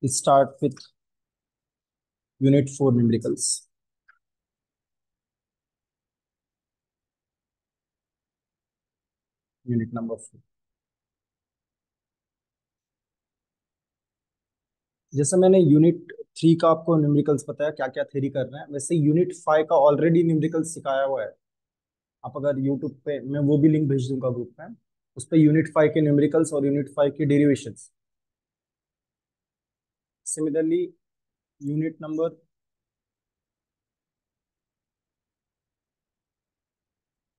Start with Unit 4 numericals. Unit number 4. जैसे मैंने unit 3 का आपको न्यूमेरिकल्स बताया क्या क्या थ्योरी कर रहे हैं, वैसे यूनिट 5 का ऑलरेडी न्यूमेरिकल्स सिखाया हुआ है। आप अगर यूट्यूब पे, मैं वो भी लिंक भेज दूंगा ग्रुप में, उस पर यूनिट 5 के न्यूमेरिकल्स और यूनिट 5 की डेरिवेशंस। सिमिलरली यूनिट नंबर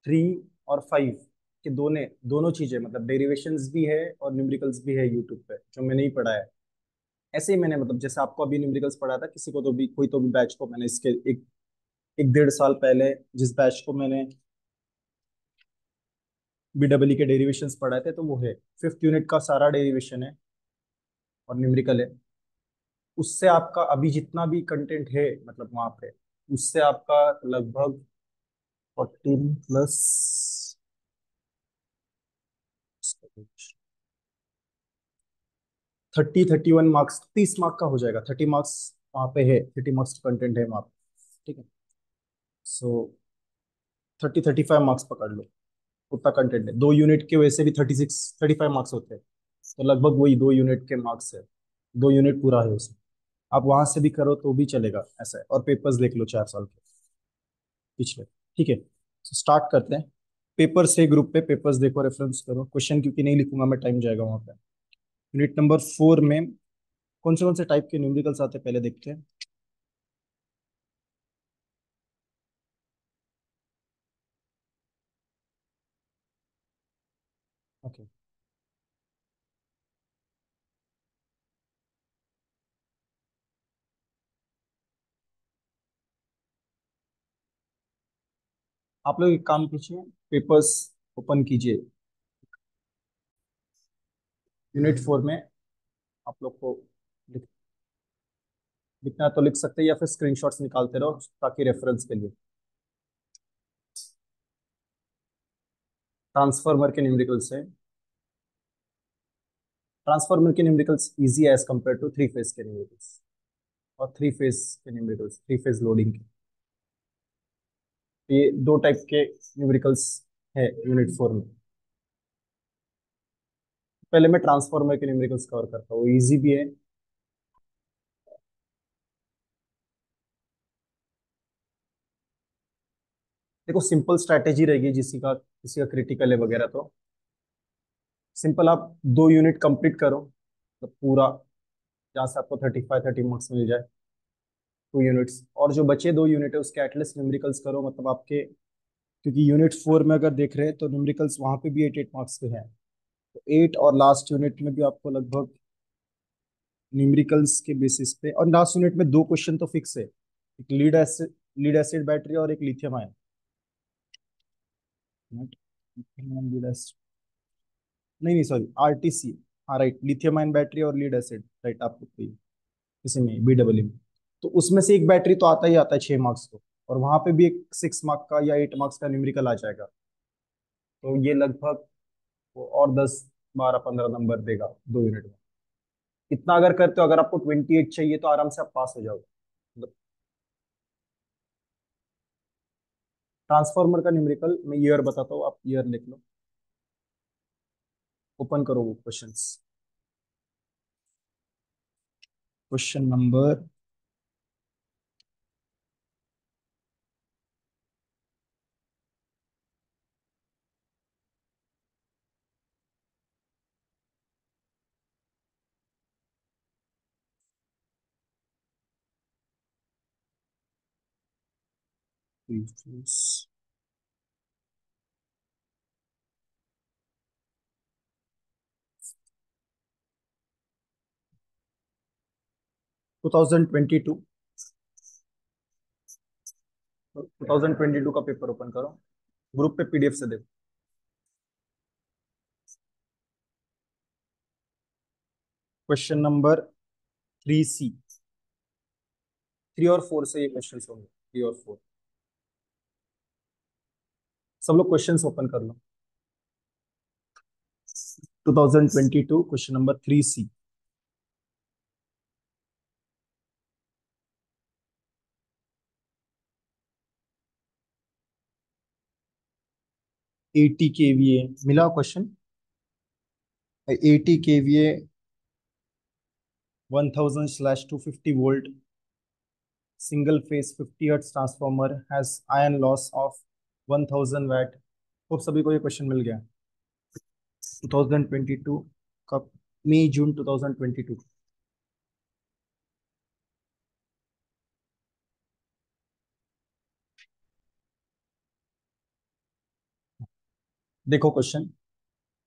3 और 5 के दोनों चीजें, मतलब डेरिवेशंस भी है और न्यूमेरिकल्स भी है यूट्यूब पे, जो मैंने ही पढ़ा है। ऐसे ही मैंने, मतलब जैसे आपको अभी न्यूमेरिकल्स पढ़ा था, किसी को तो भी, कोई तो भी बैच को मैंने इसके एक एक 1.5 साल पहले जिस बैच को मैंने बीडब्ल्यू के डेरिवेशंस पढ़ाए थे, तो वो है 5th यूनिट का सारा डेरिवेशन है और न्यूमेरिकल है। उससे आपका अभी जितना भी कंटेंट है, मतलब वहां पे, उससे आपका लगभग 14 प्लस 30-31 मार्क्स, 30 मार्क का हो जाएगा। 30 मार्क्स वहाँ पे है, 30 मार्क्स कंटेंट है वहाँ पे। ठीक है, सो 30-35 मार्क्स पकड़ लो, उतना कंटेंट है। 2 यूनिट के वैसे भी 36-35 मार्क्स होते हैं, तो लगभग वही 2 यूनिट के मार्क्स है। 2 यूनिट पूरा है उसमें। आप वहां से भी करो तो भी चलेगा, ऐसा है। और पेपर्स देख लो 4 साल के पिछले। ठीक है, तो स्टार्ट करते हैं। पेपर से ग्रुप पे पेपर्स देखो, रेफरेंस करो। क्वेश्चन क्योंकि नहीं लिखूंगा मैं, टाइम जाएगा वहां पे। यूनिट नंबर 4 में कौन से टाइप के न्यूमेरिकल्स आते हैं पहले देखते हैं। ओके, आप लोग एक काम कीजिए, पेपर्स ओपन कीजिए। यूनिट 4 में आप लोग को लिखना है तो लिख सकते हैं, या फिर स्क्रीनशॉट्स निकालते रहो ताकि रेफरेंस के लिए। ट्रांसफार्मर के न्यूमेरिकल्स है। ट्रांसफार्मर के न्यूमेरिकल्स इजी है एज कम्पेयर टू 3 फेज के न्यूमेरिकल्स। और 3 फेज के न्यूमेरिकल्स, 3 फेज लोडिंग के, ये 2 टाइप के न्यूमेरिकल्स है यूनिट 4 में। पहले मैं ट्रांसफार्मर के न्यूमेरिकल्स कवर करता हूँ, वो इजी भी है। देखो, सिंपल स्ट्रैटेजी रहेगी, किसी का क्रिटिकल है वगैरह, तो सिंपल आप 2 यूनिट कंप्लीट करो, तो पूरा, जहाँ से आपको 35-30 मार्क्स मिल जाए। 2 यूनिट्स, और जो बचे 2 यूनिट है उसके एटलीस्ट न्यूमेरिकल्स करो, मतलब आपके, क्योंकि यूनिट 4 में अगर देख रहे हैं तो न्यूमेरिकल्स वहां पे भी 8-8 मार्क्स के हैं। तो 8 और लास्ट यूनिट में भी आपको लगभग न्यूमेरिकल्स के बेसिस पे, और लास्ट यूनिट में 2 क्वेश्चन तो फिक्स है, एक लीड एसिड बैटरी और एक लिथियम आयन। लीड एसिड, नहीं नहीं सॉरी, आरटीसी। हाँ राइट, लिथियम आयन बैटरी और लीड एसिड, राइट, आपको चाहिए इसी में, बीडब्ल्यू में। तो उसमें से एक बैटरी तो आता ही आता है 6 मार्क्स को, और वहां पे भी एक 6 मार्क का या 8 मार्क्स का न्यूमेरिकल आ जाएगा। तो ये लगभग वो और 10-12-15 नंबर देगा 2 यूनिट में। इतना अगर करते हो, अगर आपको 28 चाहिए तो आराम से आप पास हो जाओगे। मतलब ट्रांसफार्मर का न्यूमेरिकल मैं ईयर बताता हूँ, आप ईयर लिख लो। ओपन करो वो क्वेश्चंस। क्वेश्चन नंबर 2022, 2022 का पेपर ओपन करो, ग्रुप पे पीडीएफ से देखो। क्वेश्चन नंबर 3C, 3 और 4 से ये क्वेश्चन होंगे, 3 और 4। सब लोग क्वेश्चंस ओपन कर लो। 2022 क्वेश्चन नंबर 3C। 80 केवीए मिला question. 80 KVA 1000/250 volt single phase 50 hertz transformer has iron loss of 1000 watt. Hope सभी को ये क्वेश्चन मिल गया। 2022 कब? मई जून 2022। देखो क्वेश्चन, मैं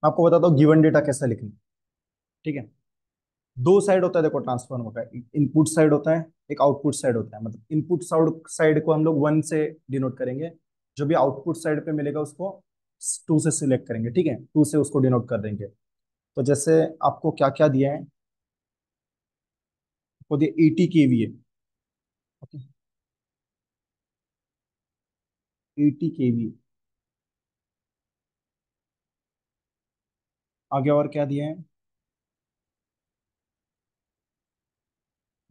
आपको बताता हूँ गिवन डेटा कैसे लिखना। ठीक है, दो साइड होता है देखो ट्रांसफॉर्मर का, एक इनपुट साइड होता है, एक आउटपुट साइड होता है। मतलब इनपुट साइड को हम लोग 1 से डिनोट करेंगे, जो भी आउटपुट साइड पे मिलेगा उसको 2 से सिलेक्ट करेंगे। ठीक है, 2 से उसको डिनोट कर देंगे। तो जैसे आपको क्या क्या दिया है, आपको दिया 80 केवीए। Okay, 80 KVA. आगे और क्या दिया है?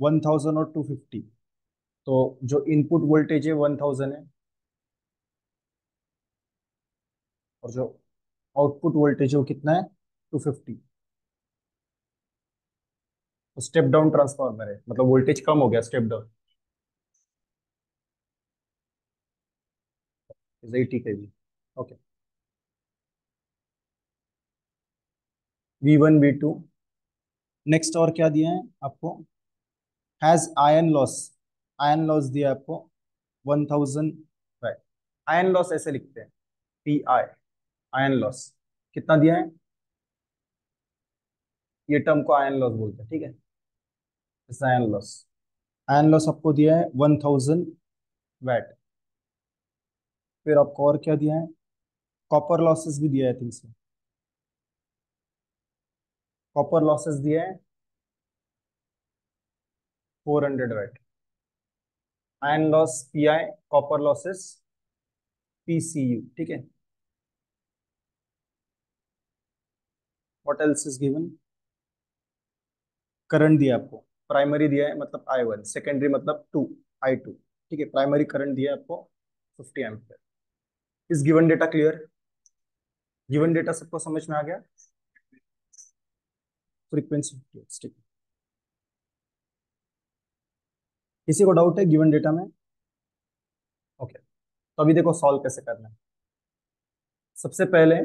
1000 और 250। तो जो इनपुट वोल्टेज है 1000 है, और जो आउटपुट वोल्टेज है वो कितना है? 250। तो स्टेप डाउन ट्रांसफार्मर है, मतलब वोल्टेज कम हो गया, step down is 80 KV. Okay, V1 V2। Next और क्या दिया है आपको? Has iron loss. Iron loss दिया है आपको 1000 वैट। आयन लॉस ऐसे लिखते हैं, PI, आयन लॉस। कितना दिया है? ये टर्म को आयन लॉस बोलते हैं। ठीक है, आयन लॉस। आयन लॉस आपको दिया है 1000 वैट। फिर आपको और क्या दिया है? कॉपर लॉसेस भी दिया है थिंक से। कॉपर लॉसेस दिया है 400 watt. Iron loss PI, copper losses PCU। ठीक है, what else is given? Current दिया आपको, प्राइमरी दिया है मतलब I1, सेकेंडरी मतलब 2, I2। ठीक है, प्राइमरी करंट दिया है आपको 50 एम्पियर। इस given data clear? Given data सबको समझ में आ गया? फ्रीक्वेंसी 50 ठीक। किसी को डाउट है गिवन डेटा में? ओके, तो अभी देखो सॉल्व कैसे करना है। सबसे पहले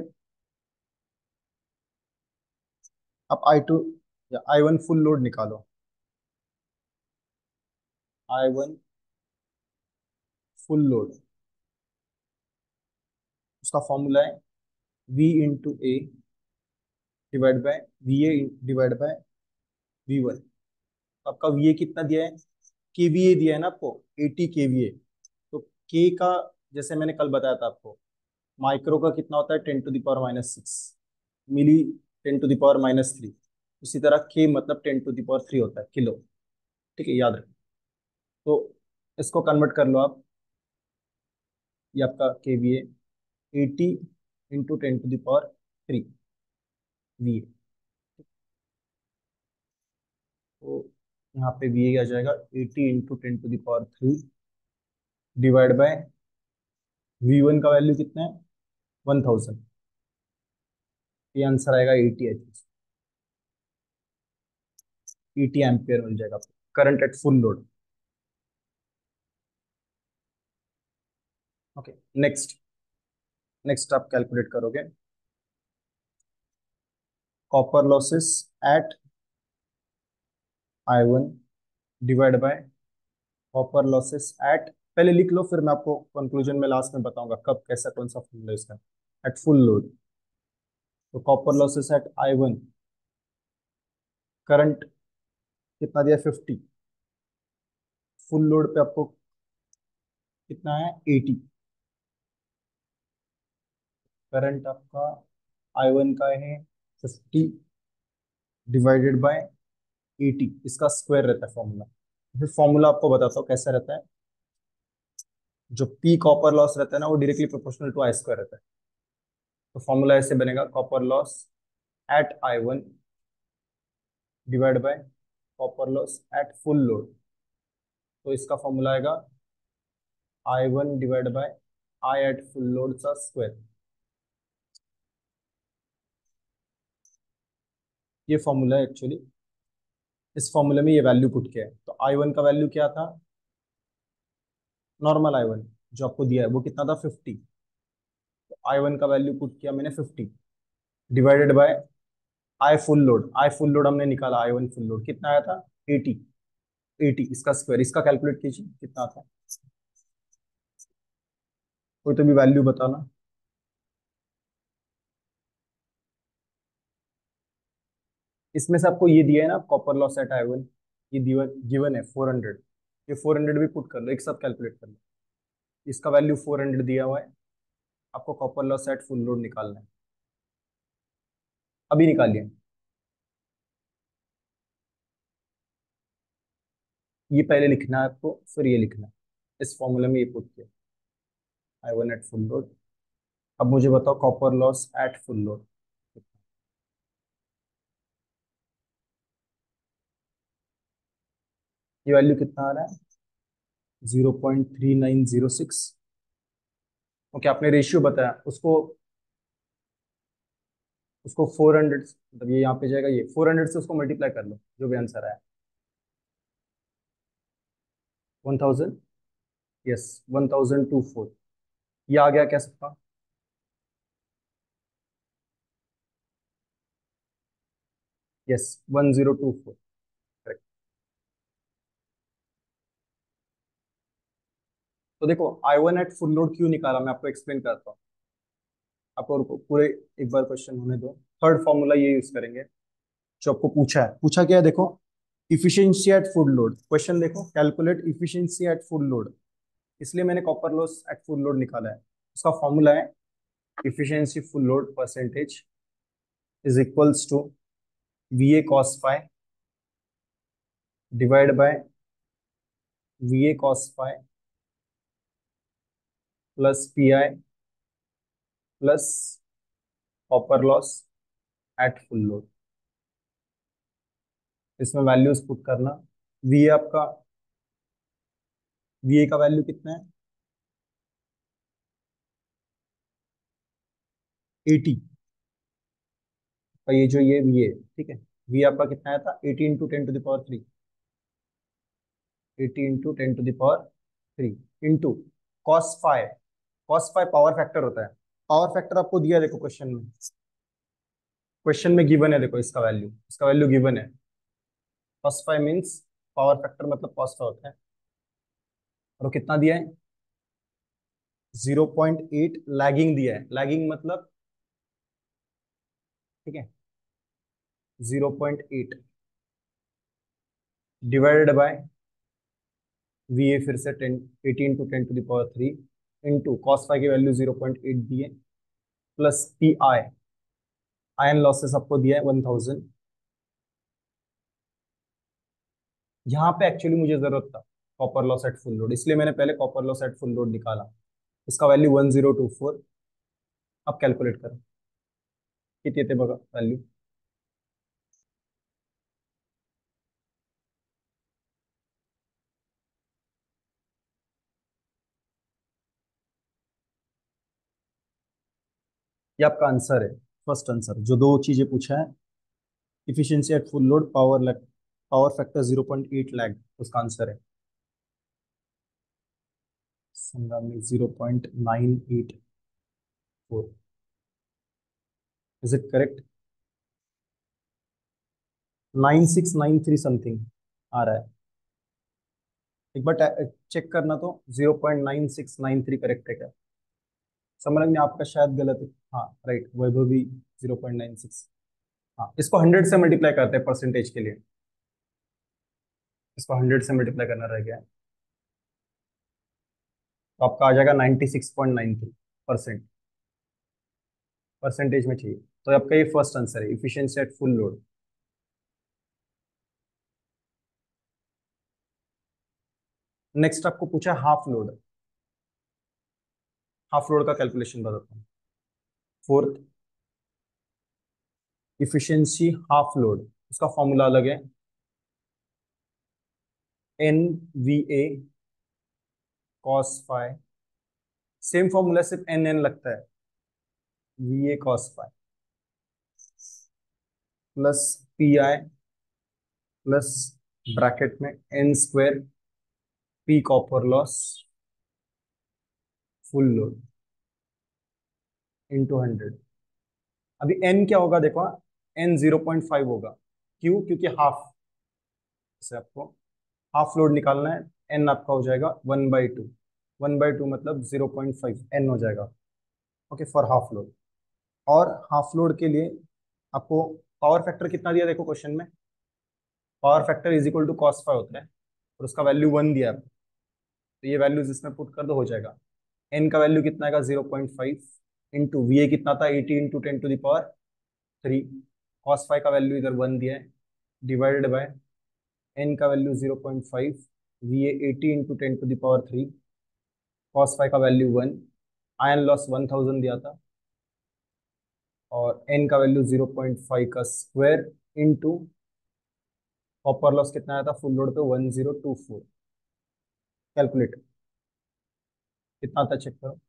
आप I2 या I1 फुल लोड निकालो। I1 फुल लोड, उसका फॉर्मूला है V × A divide by VA divide by V1। आपका VA कितना दिया है? KVA दिया है ना आपको, 80 KVA। तो K का, जैसे मैंने कल बताया था आपको, माइक्रो का कितना होता है? 10⁻⁻⁶। मिली 10⁻⁻3। उसी तरह K मतलब 10⁻³ होता है, किलो। ठीक है, याद रखो। तो इसको कन्वर्ट कर लो आप। ये आपका KVA 80 × 10⁻³ VA। तो यहाँ पे VA आ जाएगा 80 × 10⁻³ डिवाइड बाय V1 का वैल्यू कितना है? 1000। ये आंसर आएगा 80, आई थिंक 80 एम्पियर मिल जाएगा आपको, current at full load. Okay, next. Next आप कैलकुलेट करोगे copper losses at I1 divide by copper losses at, पहले लिख लो फिर मैं आपको कंक्लूजन में लास्ट में बताऊंगा कब कैसा कौन सा फॉर्मूला है इसका। एट फुल लोड, तो copper losses at I1, current कितना दिया? 50। फुल लोड पे आपको कितना है? 80। करंट आपका I1 का है 50 डिवाइडेड बाय 80, इसका स्क्वायर रहता है फॉर्मूला। फिर फॉर्मूला आपको बताता हूँ कैसा रहता है। जो पी कॉपर लॉस रहता है ना, वो डायरेक्टली प्रोपोर्शनल टू I² रहता है। तो फॉर्मूला ऐसे बनेगा, copper loss at I1 divide by copper loss at full load. तो इसका फॉर्मूला आएगा I1 divide by I at full load का स्क्वायर। ये फॉर्मूला है एक्चुअली। इस फॉर्मूले में ये वैल्यू पुट किया है, तो I1 का वैल्यू क्या था, नॉर्मल I1 जो आपको दिया है वो कितना था 50। तो I1 का वैल्यू पुट किया मैंने 50, divided by I full load. I full load हमने निकाला, I1 फुल लोड कितना आया था 80। 80 इसका स्क्वायर, इसका कैलकुलेट कीजिए कितना आता है, कोई तो भी वैल्यू बताना। इसमें से आपको ये दिया है ना कॉपर लॉस एट I1, ये गिवन है 400। ये 400 भी पुट कर लो, एक साथ कैलकुलेट कर लो। इसका वैल्यू 400 दिया हुआ है, आपको copper loss at full load निकालना है, अभी निकालिए। ये पहले लिखना है आपको, फिर ये लिखना है, इस फॉर्मूले में ये पुट किया I1 एट फुल लोड। अब मुझे बताओ copper loss at full load, ये वैल्यू कितना आ रहा है 0.3906। ओके, आपने रेशियो बताया उसको, उसको 400, मतलब ये यहाँ पे जाएगा, ये 400 से उसको मल्टीप्लाई कर लो, जो भी आंसर आया 1000। यस 1024, ये आ गया क्या सबका। Yes 1024, correct. तो देखो I1 एट फुल लोड क्यों निकाला, मैं आपको एक्सप्लेन करता हूँ। आपको पूरे एक बार क्वेश्चन होने दो। थर्ड फॉर्मूला ये यूज करेंगे जो आपको पूछा है। पूछा क्या है देखो, efficiency at full load, question देखो, calculate efficiency at full load. इसलिए मैंने copper loss at full load निकाला है। उसका फॉर्मूला है efficiency full load percentage is equals to VA cos phi divide by VA cos phi plus PI plus copper loss at full load. इसमें values put करना। VA आपका, VA का value कितना है 80 का, ये जो ये VA, ठीक है, VA आपका कितना आया था 80 into 10 to the power 3, 80 into 10 to the power 3 into cos phi. Cos phi power factor होता है। पावर फैक्टर आपको दिया है देखो क्वेश्चन में, क्वेश्चन में गिवन है देखो, इसका वैल्यू गिवन है। Cos five means power factor, मतलब कॉस फाइव होता है। और वो कितना दिया है 0.8 लैगिंग दिया है, लैगिंग मतलब, ठीक है, 0.8 डिवाइडेड बाय VA फिर से 10 18 to 10 to the power 3 into cos phi की वैल्यू 0.8 दी है, प्लस PI, आयन लॉसेस आपको दिया है 1000। यहाँ पे एक्चुअली मुझे जरूरत था copper loss at full load, इसलिए मैंने पहले copper loss at full load निकाला। इसका वैल्यू 1024। अब कैलकुलेट करो किती येते बघा वैल्यू। ये आपका आंसर है, फर्स्ट आंसर जो दो चीजें पूछा है, efficiency at full load, power factor 0.8 lag, उसका आंसर है संगामी 0.984। इज इट करेक्ट, 9693 समथिंग आ रहा है। एक बार चेक करना तो 0.9693 करेक्ट है क्या। समझ में आपका शायद गलत है। हाँ राइट, वैभव भी 0.96। हाँ, इसको 100 से मल्टीप्लाई करते हैं परसेंटेज के लिए, इसको 100 से मल्टीप्लाई करना रह गया है, तो आपका आ जाएगा 96.93%। परसेंटेज में चाहिए, तो आपका ये फर्स्ट आंसर है efficiency at full load. Next आपको पूछा हाफ लोड। हाफ लोड का कैलकुलेशन बताता हूँ। फोर्थ, इफिशिएंसी हाफ लोड, उसका फॉर्मूला अलग है, NVA cos phi, same formula सिर्फ NN लगता है, VA cos phi plus P I plus bracket में N square P copper loss full load into 100। अभी एन क्या होगा देखो, एन 0.5 होगा। क्यों? क्योंकि हाफ से आपको हाफ लोड निकालना है। एन आपका हो जाएगा 1/2। 1/2 मतलब 0.5 एन हो जाएगा। Okay, for half load. और हाफ लोड के लिए आपको पावर फैक्टर कितना दिया देखो क्वेश्चन में। Power factor is equal to cos phi होता है और उसका वैल्यू 1 दिया है। तो ये वैल्यूज इसमें पुट कर दो, हो जाएगा। एन का वैल्यू कितना आएगा 0.5 इंटू वी ए कितना था 80 इंटू 10⁻3। कॉस फाइव का वैल्यू इधर 1 दिया है, डिवाइडेड बाय एन का value 0.5, V A 80 into 10⁻3, cos five का वैल्यू 1, आयन लॉस 1000 दिया था, और एन का वैल्यू 0.5 का स्क्वायर इंटू कॉपर लॉस कितना आया था फुल लोड पे 1024। कैलकुलेट कितना आता चेक करो।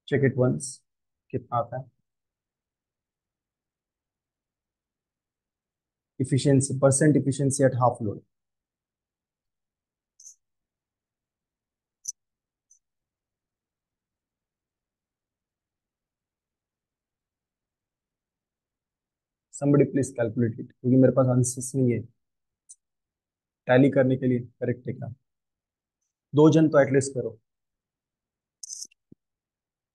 चेक इट वंस, कितना आता है। Efficiency, percent efficiency at half load. somebody please calculate it, क्योंकि मेरे पास आंसर्स नहीं है टैली करने के लिए। करेक्ट है क्या? दो जन तो एटलीस्ट करो।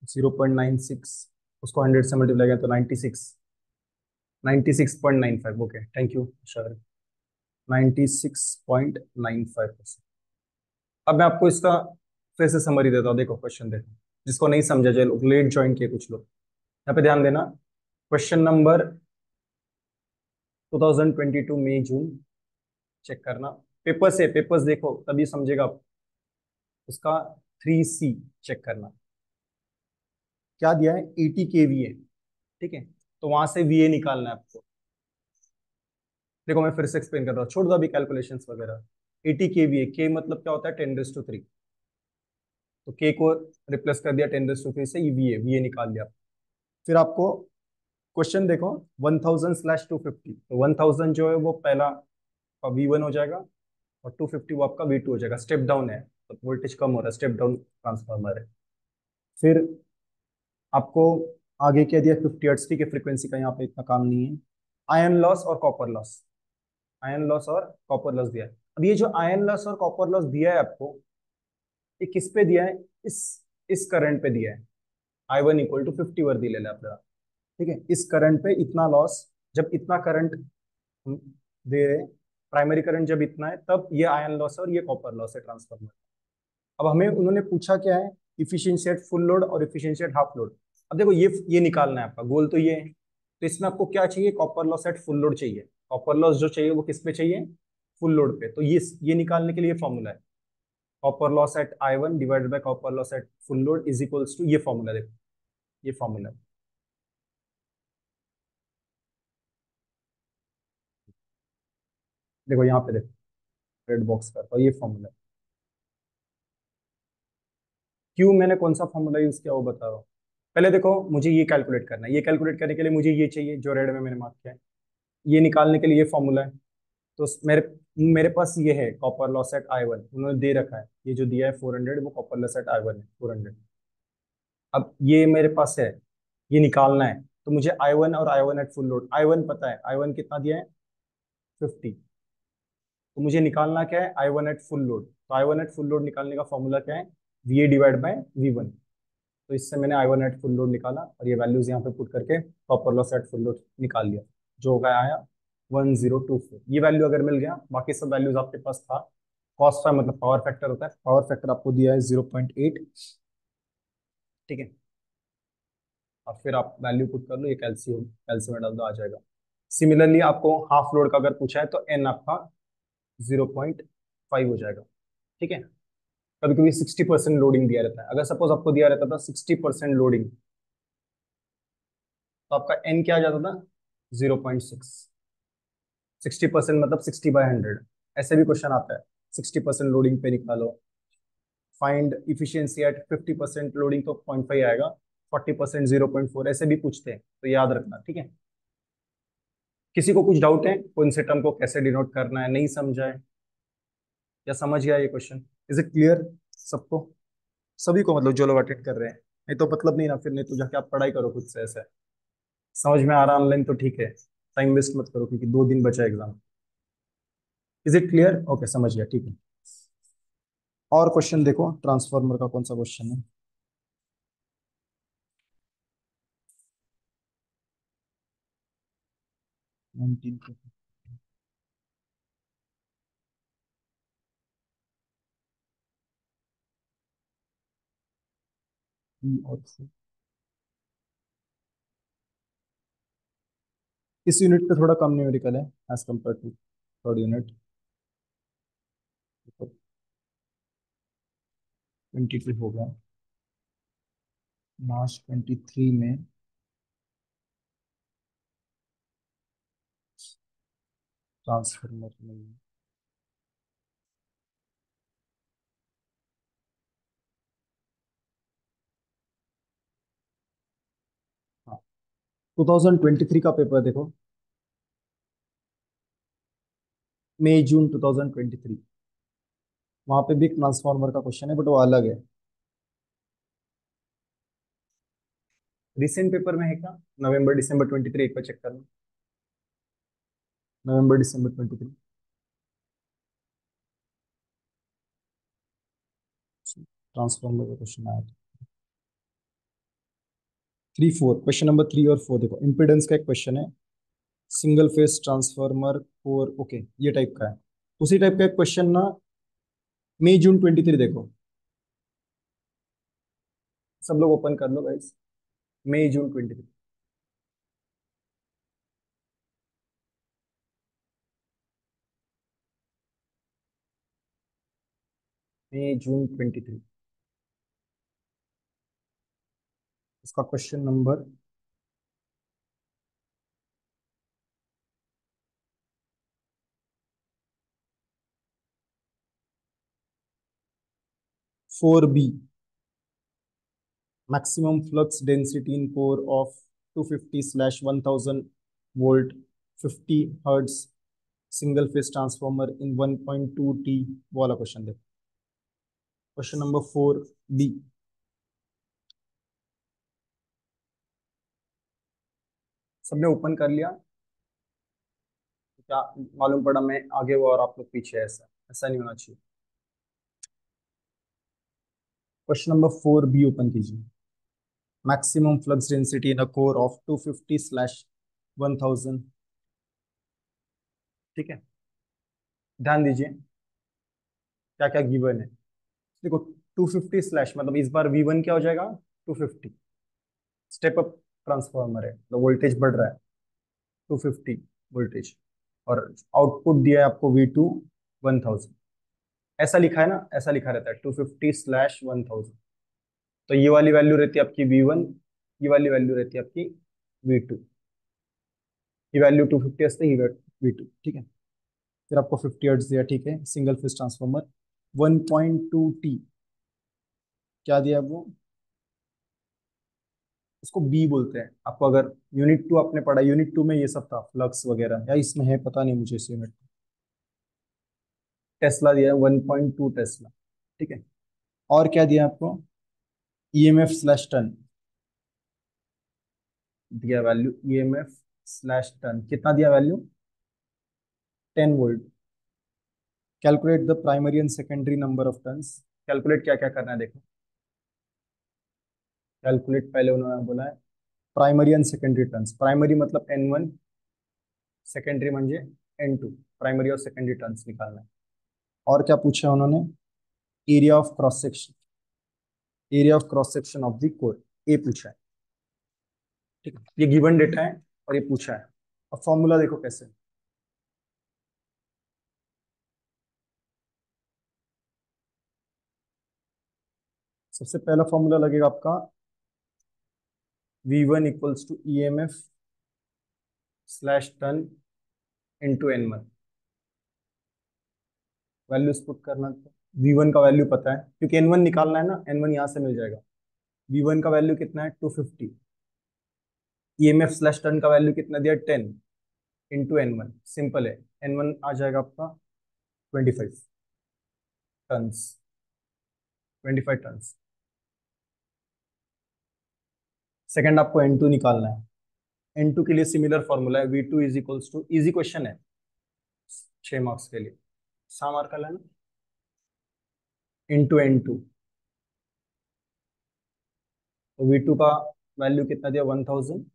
0.96, उसको 100 से मल्टीप्लाई किया तो 96, 96.95। Okay, thank you sure. 96.95%। अब मैं आपको इसका फिर से समरी देता हूँ। देखो क्वेश्चन देखो, जिसको नहीं समझा, जो लोग लेट ज्वाइन किए कुछ लोग, यहाँ पे ध्यान देना। क्वेश्चन नंबर 2022 मई जून चेक करना। पेपर से पेपर्स देखो तभी समझेगा आप। उसका 3C चेक करना। क्या दिया है? 80 kVA। ठीक है, तो वहां से VA निकालना है आपको। देखो मैं फिर से एक्सप्लेन कर रहा हूँ, छोड़ दो अभी कैलकुलेशंस वगैरह। 80 kVA, के मतलब क्या होता है 10⁻3, तो के को रिप्लेस कर दिया 10⁻3 से, ये VA निकाल लिया। फिर आपको क्वेश्चन देखो 1000/250, तो 1000 जो है वो पहला V1 हो जाएगा, और 250 वो आपका V2 हो जाएगा। स्टेप डाउन है तो वोल्टेज कम हो रहा है, स्टेप डाउन ट्रांसफार्मर है। फिर आपको आगे क्या दिया 50 हर्ट्ज। ठीक है, फ्रीक्वेंसी का यहाँ पे इतना काम नहीं है। आयरन लॉस और कॉपर लॉस, आयरन लॉस और कॉपर लॉस दिया है। अब ये जो आयरन लॉस और कॉपर लॉस दिया है आपको, ये किस पे दिया है? इस इस करंट पे दिया है। I1 इक्वल टू 50 वर्दी ले लिया आपने। ठीक है, इस करंट पे इतना लॉस, जब इतना करंट दे रहे, प्राइमरी करंट जब इतना है, तब ये आयरन लॉस और ये कॉपर लॉस है ट्रांसफार्मर। अब हमें उन्होंने पूछा क्या है? इफिशियंसी एट फुल लोड और इफिशियंसी एट हाफ लोड। अब देखो ये निकालना है आपका गोल, तो ये है। तो इसमें आपको क्या चाहिए? Copper loss at full load चाहिए। कॉपर लॉस जो चाहिए वो किस पे चाहिए? फुल लोड पे। तो ये निकालने के लिए फॉर्मूला है, copper loss at I1 divided by copper loss at full load is equals to, ये फॉर्मूला देखो, ये फॉर्मूला। देखो यहाँ पे देखो, रेड बॉक्स करता हूँ, ये फॉर्मूला। क्यों मैंने कौन सा फॉर्मूला यूज किया वो बता रहा हूँ। पहले देखो मुझे ये कैलकुलेट करना है, ये कैलकुलेट करने के लिए मुझे ये चाहिए जो रेड में मैंने मार्क किया है। ये निकालने के लिए ये फॉर्मूला है। तो मेरे मेरे पास ये है कॉपर लॉस एट I1, उन्होंने दे रखा है, ये जो दिया है 400, वो कॉपर लॉस एट I1 है 400। अब ये मेरे पास है, ये निकालना है। तो मुझे I1 और I1 at full load, I1 पता है, I1 कितना दिया है 50। तो मुझे निकालना क्या है? I1 at full load. तो I1 एट फुल लोड निकालने का फॉर्मूला क्या है? VA divide by V1। तो इससे मैंने I1 एट फुल लोड निकाला, और ये वैल्यूज यहाँ पे पुट करके copper loss at full load निकाल लिया, जो होगा आया 1024। ये वैल्यू अगर मिल गया, बाकी सब वैल्यूज आपके पास था। कॉस फाइव मतलब पावर फैक्टर होता है, पावर फैक्टर आपको दिया है 0.8। ठीक है, और फिर आप वैल्यू पुट कर लो, ये कैल्शियम कैल्शियम में डाल दो, आ जाएगा। सिमिलरली आपको हाफ लोड का अगर पूछा है तो एन आपका 0.5 हो जाएगा। ठीक है, कभी कभी 60% लोडिंग दिया रहता है। अगर सपोज आपको दिया रहता था 60% लोडिंग, तो आपका एन क्या आ जाता था? 0.6। 60% मतलब 60/100। ऐसे भी क्वेश्चन आता है, 60% लोडिंग पे निकालो, फाइंड इफिशियंसी एट 50% लोडिंग तो 0.5 आएगा, 40% 0.4, ऐसे भी पूछते हैं तो याद रखना, ठीक है। किसी को कुछ डाउट है कौन से टर्म को कैसे डिनोट करना है, नहीं समझा है या समझ गया ये क्वेश्चन? इज इट क्लियर सबको? सभी को मतलब जो लोग अटेंड कर रहे हैं, नहीं तो मतलब नहीं ना फिर, नहीं तो जाके आप पढ़ाई करो खुद से ऐसे। समझ में आ रहा ऑनलाइन तो ठीक है, टाइम वेस्ट मत करो क्योंकि 2 दिन बचा exam. Is it clear? Okay, समझ गया, ठीक है। और क्वेश्चन देखो, ट्रांसफार्मर का कौन सा क्वेश्चन है? 19 और इस यूनिट पे थोड़ा कम न्यूमेरिकल है as compare to third unit. 22 हो गया, मार्च 23 में ट्रांसफार्मर में। हाँ, 2023 का पेपर देखो, मई जून 2023, वहां पे भी एक ट्रांसफार्मर का क्वेश्चन है बट वो अलग है। रिसेंट पेपर में है क्या? नवंबर दिसंबर 23, एक बार चेक करना। नवंबर दिसंबर 23 ट्रांसफार्मर का क्वेश्चन आया था। 3 4, क्वेश्चन नंबर 3 और 4 देखो, इम्पिडेंस का एक क्वेश्चन है, single phase transformer four, okay ये टाइप का है। उसी टाइप का एक क्वेश्चन ना, मई जून 23 देखो, सब लोग ओपन कर लो गाइस, मई जून 23। मई जून 23, इसका question number 4B, maximum flux density in core of 250/1000 volt, 50 hertz, single phase transformer in 1.2T, वो वाला क्वेश्चन देखो, क्वेश्चन नंबर 4B। सबने ओपन कर लिया? क्या मालूम पड़ा मैं आगे हुआ और आप लोग पीछे, ऐसा ऐसा नहीं होना चाहिए। क्वेश्चन नंबर 4B ओपन कीजिए, maximum flux density in a core of 250/1000, ठीक है। ध्यान दीजिए क्या क्या गिवन है। देखो 250 मतलब इस बार V1 क्या हो जाएगा? 250, स्टेप अप ट्रांसफॉर्मर है तो वोल्टेज बढ़ रहा है 250 वोल्टेज, और आउटपुट दिया है आपको V2 1000। ऐसा लिखा है ना, ऐसा लिखा रहता है 250/1000। तो ये वाली वैल्यू रहती है आपकी V1, ये वाली वैल्यू रहती है आपकी V2। ये वैल्यू 250 असते ही V2, ठीक है। फिर आपको 50 हर्ट्ज दिया, ठीक है, सिंगल फेज ट्रांसफॉर्मर 1.2T, क्या दिया है वो? उसको बी बोलते हैं। आपको अगर यूनिट 2 आपने पढ़ा, यूनिट 2 में ये सब था फ्लक्स वगैरह, या इसमें है पता नहीं मुझे इस यूनिट। टेस्ला दिया है 1.2 टेस्ला, ठीक है। और क्या दिया आपको? EMF/टन दिया वैल्यू, EMF/टन कितना दिया value? 10 volt. Calculate the primary and secondary number of turns. Calculate क्या क्या करना है देखो, कैलकुलेट पहले उन्होंने बोला है primary and secondary turns. Primary मतलब N1, सेकेंडरी म्हणजे N2, प्राइमरी और सेकेंडरी टर्न्स निकालना है। और क्या पूछा उन्होंने? Area of cross section, area of cross section of the core, A पूछा है, ठीक है। ये गिवन डेटा है और ये पूछा है। अब फॉर्मूला देखो कैसे। सबसे पहला फॉर्मूला लगेगा आपका V1 = EMF/टन into N1, values put करना। V1 का वैल्यू पता है क्योंकि N1 निकालना है ना, N1 यहाँ से मिल जाएगा। V1 का वैल्यू कितना है 250। EMF स्लैश टर्न का वैल्यू कितना दिया 10 इंटू N1, सिंपल है। N1 आ जाएगा आपका 25 टन्स, 25 टन्स। सेकंड आपको N2 निकालना है। N2 के लिए सिमिलर फॉर्मूला है, V2 is equals to, easy question है 6 मार्क्स के लिए, 7 मार्क का लेना, इंटू N2। तो V2 का वैल्यू कितना दिया 1000।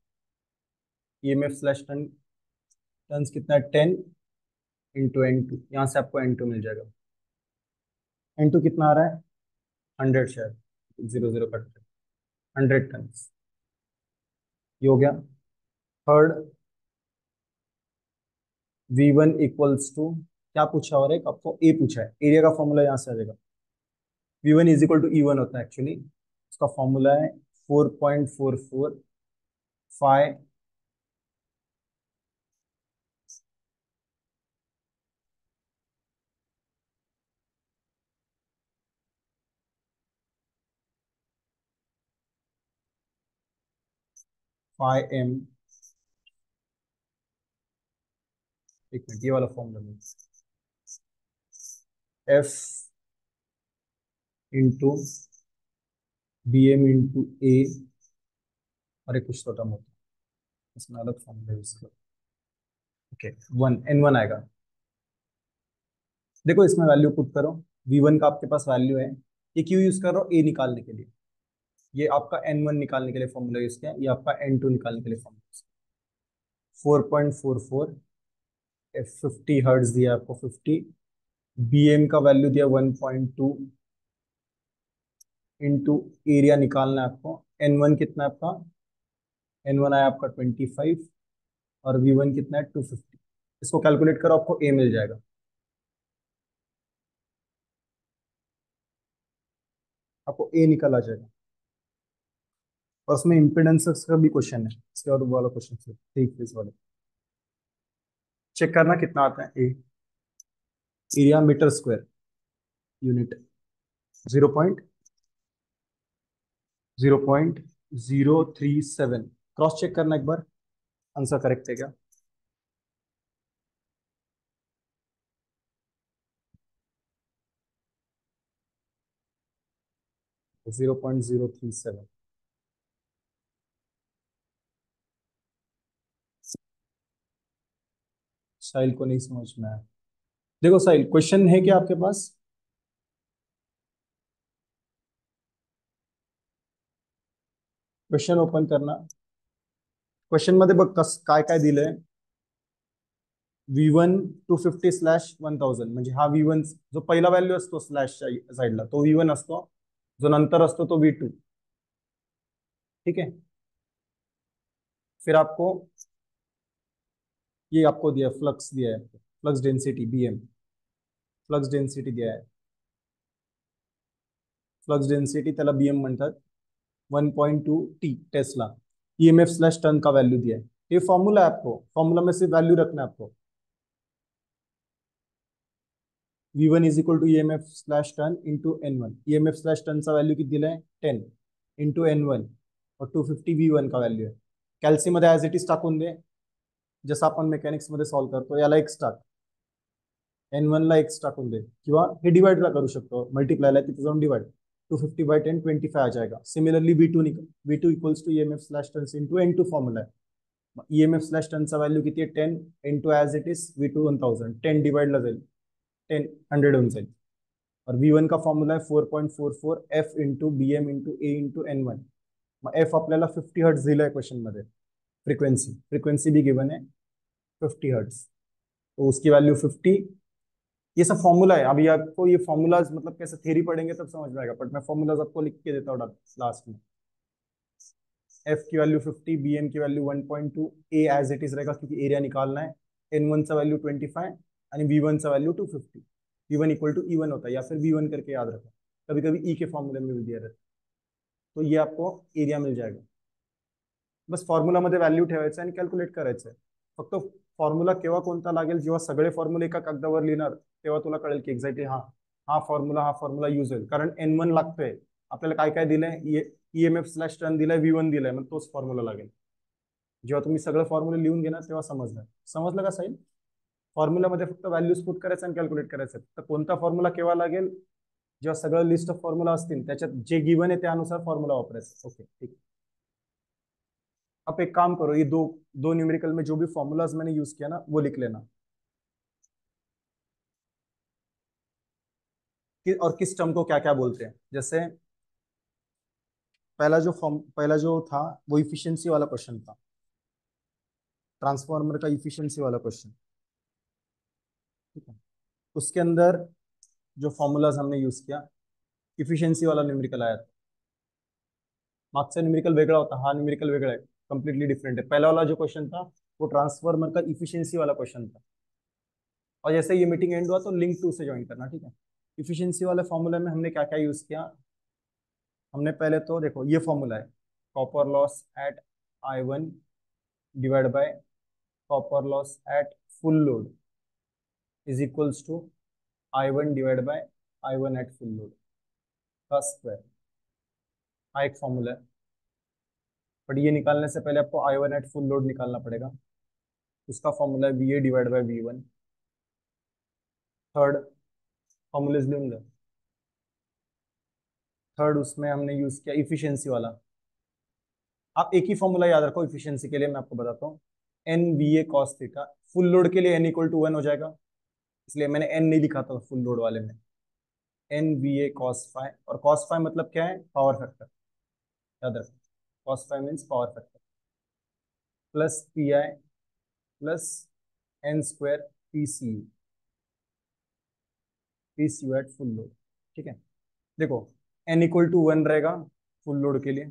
EMF स्लैश टर्न, टर्न्स कितना है 10 इंटू N2, यहाँ से आपको N2 मिल जाएगा। N2 कितना आ रहा है 100, शायद 00 कट, 100 टन्स। ये हो गया। थर्ड, V1 इक्वल्स टू, क्या पूछा, और एक आपको ए पूछा है, एरिया का फॉर्मूला यहाँ से आ जाएगा। V1 is equal to E1 होता है एक्चुअली, उसका फॉर्मूला है 4.44 फाइव फाइव एम। एक मिनट, ये वाला फॉर्मूला में F into BM into A, और एक कुछ तो टर्म होता है इसमें, अलग फॉर्मूला है इसका। ओके, N1 आएगा। देखो इसमें वैल्यू पुट करो, V1 का आपके पास वैल्यू है, ये क्यों यूज कर रहा हो, A निकालने के लिए। ये आपका N1 निकालने के लिए फॉर्मूला यूज किया, ये आपका N2 निकालने के लिए फॉर्मूला। 4.44, 50 हर्ट्ज दिया आपको 50, BM का वैल्यू दिया 1.2 इंटू एरिया निकालना है आपको। N1 कितना है आपका, N1 आया आपका 25, और V1 कितना है 250। इसको कैलकुलेट करो, आपको A मिल जाएगा। आपको A निकल आ जाएगा। और उसमें इम्पिडेंसेस का भी क्वेश्चन है, इसके और वाला क्वेश्चन से ठीक इस वाले, चेक करना कितना आता है A। Area meter square unit, 0.037। Cross check करना एक बार, आंसर करेक्ट है क्या। 0.037। साहिल को नहीं समझ में आया। देखो साहिल, क्वेश्चन है क्या आपके पास। क्वेश्चन ओपन करना, क्वेश्चन मध्ये बघ काय काय दिलंय। V1 250 स्लॅश 1000, म्हणजे हा V1 जो पहिला व्हॅल्यू असतो स्लॅश साइडला तो V1 असतो, जो नंतर असतो तो V2। ठीक है, फिर आपको ये आपको दिया फ्लक्स दिया है, flux density BM, flux density दिया है, फ्लक्स डेंसिटी त्याला BM म्हणतात, 1.2 T Tesla. EMF slash turn का वैल्यू दिया है। ये फॉर्मूला है, आपको फॉर्मूला में से वैल्यू रखना है आपको। V1 is equal to EMF slash turn into N1। EMF slash टर्नचा व्हॅल्यू किती दिलाय 10 इंटू N1, और 250 V1 का व्हॅल्यू आहे। कॅल्सी मध्ये ऍज इट इज टाकून दे, जसं आपण मेकॅनिक्स मध्ये सॉल्व्ह करतो, याला एक्स टाक, N1 ला एक्स टाकून दे, किंवा हे डिवाइडला करू शकतो, मल्टीप्लायला तिथे जाऊन डिवाइड, 250/10 25 आ जाएगा। Similarly V2 equals to EMF slash turns into N2 formula है। EMF स्लॅश टर्नचा व्हॅल्यू किती आहे 10 into as it is V2 1000, 10 डिवाइडला जाईल, 10 100 होऊन जाईल। और V1 का फॉर्मूला है 4.44 F into BM into A into N1। Mug F आपल्याला 50 हर्ट्ज दिलाय क्वेश्चन मध्ये, फ्रीक्वेंसी फ्रीक्वेंसी भी गिवन है 50 हर्ट्ज, तो उसकी वैल्यू 50। ये सब फॉर्मूला है, अभी आपको ये फॉर्मूलाज मतलब कैसे थ्योरी पढ़ेंगे तब समझ में आएगा, बट मैं फॉर्मूलाज आपको लिख के देता हूँ लास्ट में। F की वैल्यू 50, BM की value 1.2, A as it is रहेगा क्योंकि एरिया निकालना है, N1 चा वैल्यू 25 आणि V1 चा value 250। V1 equal to E1 होता है, या फिर V1 करके याद रखो, कभी कभी E के फॉर्मूले में भी दिया रहता है। तो ये आपको एरिया मिल जाएगा। बस फॉर्म्युलामध्ये व्हॅल्यू ठेवायचं आणि कॅल्क्युलेट करायचं आहे। फक्त फॉर्म्युला केव्हा कोणता लागेल, जेव्हा सगळे फॉर्म्युले एका कागदावर लिहिणार, तेव्हा तुला कळेल की एक्झॅक्टली हा हा फॉर्म्युला यूज होईल, कारण N1 लागतोय आपल्याला. काय काय दिलंय, EMF स्लॅश टर्न दिलाय, V1 दिलाय, मग तोच फॉर्म्युला लागेल. जेव्हा तुम्ही सगळं फॉर्म्युला लिहून घेणार तेव्हा समजलं का साहेब? फॉर्म्युलामध्ये फक्त व्हॅल्यूज पुट करायचं आणि कॅल्क्युलेट करायचं. तर कोणता फॉर्म्युला केव्हा लागेल, जेव्हा सगळं लिस्ट ऑफ फॉर्म्युला असतील त्याच्यात जे गिवन आहे त्यानुसार फॉर्म्युला वापरायचा. ओके ठीक. अब एक काम करो, ये दो दो न्यूमेरिकल में जो भी फॉर्मूलाज मैंने यूज किया ना वो लिख लेना, और किस टर्म को क्या क्या बोलते हैं. जैसे पहला जो था वो इफिशिएंसी वाला क्वेश्चन था, ट्रांसफार्मर का इफिशिएंसी वाला क्वेश्चन. ठीक है, उसके अंदर जो फॉर्मूलाज हमने यूज किया, इफिशियन्सी वाला न्यूमेरिकल आया था. मागचा न्यूमेरिकल वेगळा होता, हा न्यूमेरिकल वेगळा आहे, कंप्लीटली डिफरेंट है. पहला वाला जो क्वेश्चन था वो ट्रांसफार्मर का इफिशियंसी वाला क्वेश्चन था. और जैसे ये मीटिंग एंड हुआ तो लिंक 2 से ज्वाइन करना. ठीक है, इफिशियंसी वाले फॉर्मूले में हमने क्या क्या यूज किया. हमने पहले तो देखो ये फॉर्मूला है, copper loss at I1 divide by copper loss at full load is equals to I1 divide by I1 at full load का स्क्वायर. हाँ एक फॉर्मूला है, बट ये निकालने से पहले आपको I1 एट फुल लोड निकालना पड़ेगा. उसका फॉर्मूला है VA divide by V1. Third formulas लूंगा. थर्ड उसमें हमने यूज किया इफिशियंसी वाला. आप एक ही फॉर्मूला याद रखो इफिशियंसी के लिए, मैं आपको बताता हूँ. NVA cos theta, full load के लिए N=1 हो जाएगा, इसलिए मैंने N नहीं लिखा था फुल लोड वाले में. NVA cos फाइ, और cos फाइ मतलब क्या है, पावर फैक्टर. याद रखो cos फाइ means power factor, plus PI plus N² PCU at full load. ठीक है, देखो N=1 रहेगा फुल लोड के लिए,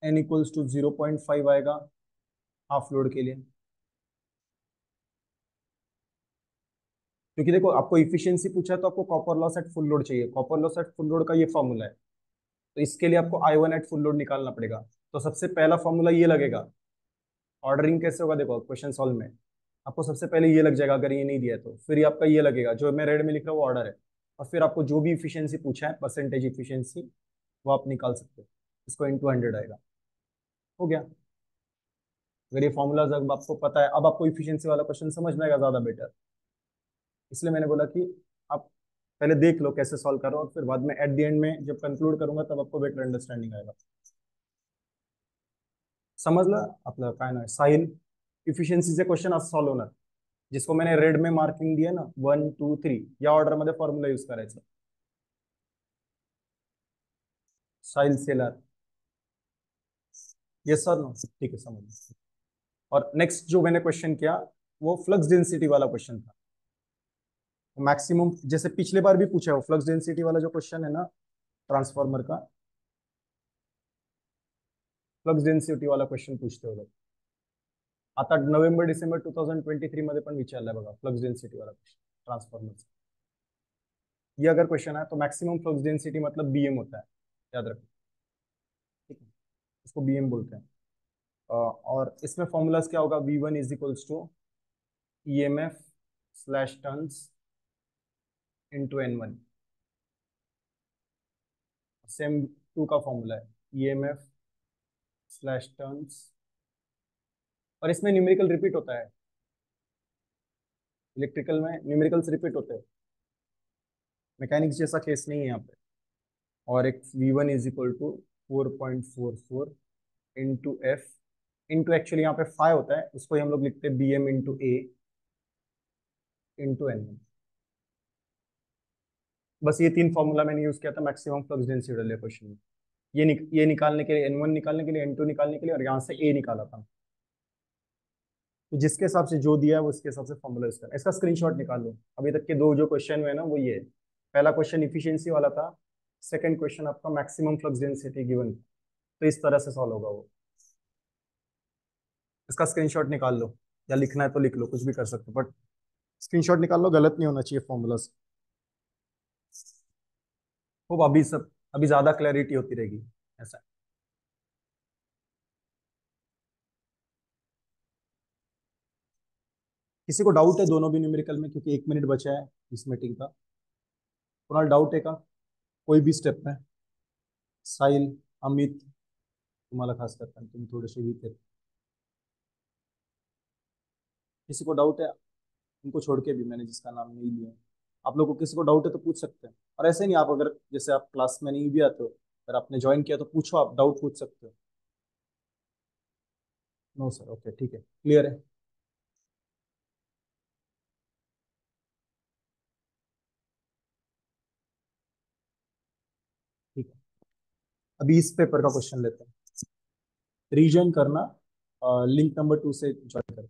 N=0.5 आएगा हाफ लोड के लिए. क्योंकि देखो आपको इफिशियंसी पूछा है तो आपको copper loss at full load चाहिए. Copper loss at full load का ये फॉर्मूला है, तो इसके लिए आपको I1 एट फुल लोड निकालना पड़ेगा. तो सबसे पहला फॉर्मूला ये लगेगा. ऑर्डरिंग कैसे होगा, देखो क्वेश्चन सॉल्व में आपको सबसे पहले ये लग जाएगा, अगर ये नहीं दिया है तो फिर ये आपका ये लगेगा, जो मैं रेड में लिख रहा हूँ वो ऑर्डर है. और फिर आपको जो भी इफिशियंसी पूछा है परसेंटेज इफिशियंसी वो आप निकाल सकते हो, इसको इंटू 100 आएगा. हो गया. अगर ये फॉर्मूला अब आपको पता है, अब आपको इफिशियंसी वाला क्वेश्चन समझ में आएगा ज्यादा बेटर. इसलिए मैंने बोला कि आप पहले देख लो कैसे सॉल्व करो, और फिर बाद में एट द एंड में जब कंक्लूड करूंगा तब आपको बेटर अंडरस्टँडिंग आएगा. समजलं आपलं काय नाही. साहिल, इफिशियन्सीचे क्वेश्चन असं सॉल्व होणार, जिसको मैंने रेड में मार्किंग दिया ना 1 2 3 या ऑर्डर मध्ये फॉर्म्युला यूज करायचा. साहिल सेलर, यस सर नो, ठीक है समझ. और नेक्स्ट जो मैंने क्वेश्चन किया वो फ्लक्स डेंसिटी वाला क्वेश्चन था. मैक्सिमम जैसे पिछले बार भी पूछा है, फ्लक्स डेंसिटी वाला जो क्वेश्चन है ना ट्रांसफॉर्मर का, फ्लक्स डेन्सिटी वाला क्वेश्चन पूछते हो लोग. आता नोव्हेंबर डिसेंबर 2023 मध्ये पण विचारलाय बघा फ्लक्स डेन्सिटी वाला क्वेश्चन ट्रांसफॉर्मर. ये अगर क्वेश्चन है तो मैक्सिमम फ्लक्स डेंसिटी मतलब BM होता है, याद रखो. ठीक है, इसको BM बोलते हैं. और इसमें फॉर्मूलाज क्या होगा, V1 is equals to EMF slash turns into N1. Same 2 का फॉर्मूला है EMF स्लैश टर्न्स, और इसमें न्यूमेरिकल रिपीट होता है. इलेक्ट्रिकल में न्यूमेरिकल्स रिपीट होते हैं, मैकेनिक्स जैसा केस नहीं है यहाँ पे. और एक V1 is equal to 4.44 into F into, actually यहाँ पे फाइव होता है, उसको ही हम लोग लिखते हैं BM into A into N1. बस ये 3 फॉर्मूला मैंने यूज किया था मैक्सिमम फ्लक्स डेंसिटी वाले क्वेश्चन में. ये निकालने के लिए, N1 निकालने के लिए, N2 निकालने के लिए, और यहाँ से A निकाला था. तो जिसके हिसाब से जो दिया है वो उसके हिसाब से फॉर्मूला यूज करना. इसका स्क्रीनशॉट निकाल लो. अभी तक के 2 जो क्वेश्चन हुए ना वो ये है. पहला क्वेश्चन इफिशियंसी वाला था, सेकंड क्वेश्चन आपका मैक्सिमम फ्लक्स डेंसिटी गिवन. तो इस तरह से सॉल्व होगा वो. इसका स्क्रीनशॉट निकाल लो, या लिखना है तो लिख लो, कुछ भी कर सकते हो, बट स्क्रीनशॉट निकाल लो, गलत नहीं होना चाहिए फॉर्मूलाज. वो अभी ज्यादा क्लैरिटी होती रहेगी ऐसा. किसी को डाउट है दोनों भी न्यूमेरिकल में, क्योंकि 1 मिनट बचा है इस मीटिंग का? कुणाल डाउट है का कोई भी स्टेप में? साहिल, अमित, तुम्हाला खास करता तुम्ही थोडेसे वीक आहेत. किसी को डाउट है? उनको छोड़ के भी मैंने जिसका नाम नहीं लिया. आप लोगों को किसी को डाउट है तो पूछ सकते हैं. और ऐसे नहीं, आप अगर जैसे आप क्लास में नहीं भी आते हो, अगर आपने ज्वाइन किया तो पूछो, आप डाउट पूछ सकते हो. नो सर, ओके ठीक है, क्लियर है. ठीक है, अभी इस पेपर का क्वेश्चन लेते हैं. रीजन करना, लिंक नंबर 2 से ज्वाइन करें.